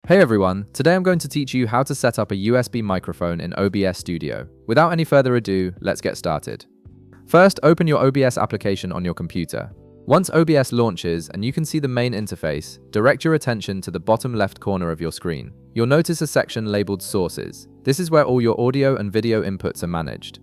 Hey everyone, today I'm going to teach you how to set up a USB microphone in OBS Studio. Without any further ado, let's get started. First, open your OBS application on your computer. Once OBS launches and you can see the main interface, direct your attention to the bottom left corner of your screen. You'll notice a section labeled Sources. This is where all your audio and video inputs are managed.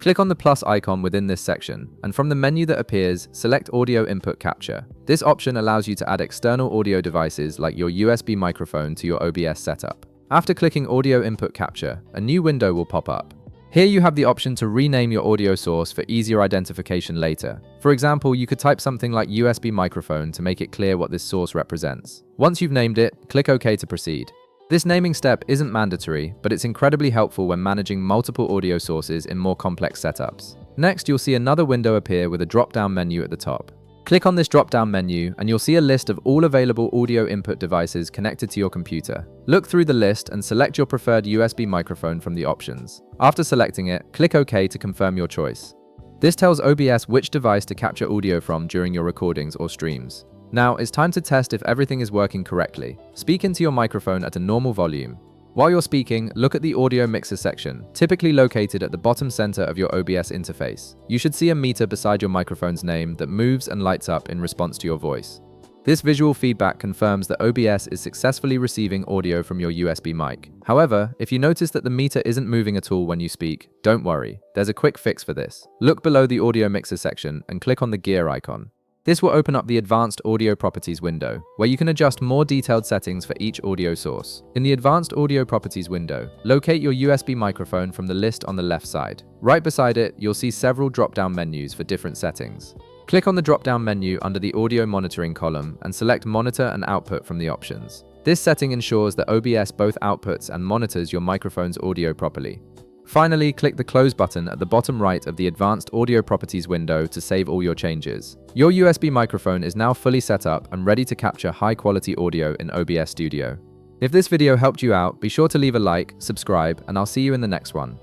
Click on the plus icon within this section, and from the menu that appears, select Audio Input Capture. This option allows you to add external audio devices like your USB microphone to your OBS setup. After clicking Audio Input Capture, a new window will pop up. Here you have the option to rename your audio source for easier identification later. For example, you could type something like USB microphone to make it clear what this source represents. Once you've named it, click OK to proceed. This naming step isn't mandatory, but it's incredibly helpful when managing multiple audio sources in more complex setups. Next, you'll see another window appear with a drop-down menu at the top. Click on this drop-down menu and you'll see a list of all available audio input devices connected to your computer. Look through the list and select your preferred USB microphone from the options. After selecting it, click OK to confirm your choice. This tells OBS which device to capture audio from during your recordings or streams. Now, it's time to test if everything is working correctly. Speak into your microphone at a normal volume. While you're speaking, look at the audio mixer section, typically located at the bottom center of your OBS interface. You should see a meter beside your microphone's name that moves and lights up in response to your voice. This visual feedback confirms that OBS is successfully receiving audio from your USB mic. However, if you notice that the meter isn't moving at all when you speak, don't worry. There's a quick fix for this. Look below the audio mixer section and click on the gear icon. This will open up the Advanced Audio Properties window, where you can adjust more detailed settings for each audio source. In the Advanced Audio Properties window, locate your USB microphone from the list on the left side. Right beside it, you'll see several drop-down menus for different settings. Click on the drop-down menu under the Audio Monitoring column and select Monitor and Output from the options. This setting ensures that OBS both outputs and monitors your microphone's audio properly. Finally, click the Close button at the bottom right of the Advanced Audio Properties window to save all your changes. Your USB microphone is now fully set up and ready to capture high-quality audio in OBS Studio. If this video helped you out, be sure to leave a like, subscribe, and I'll see you in the next one.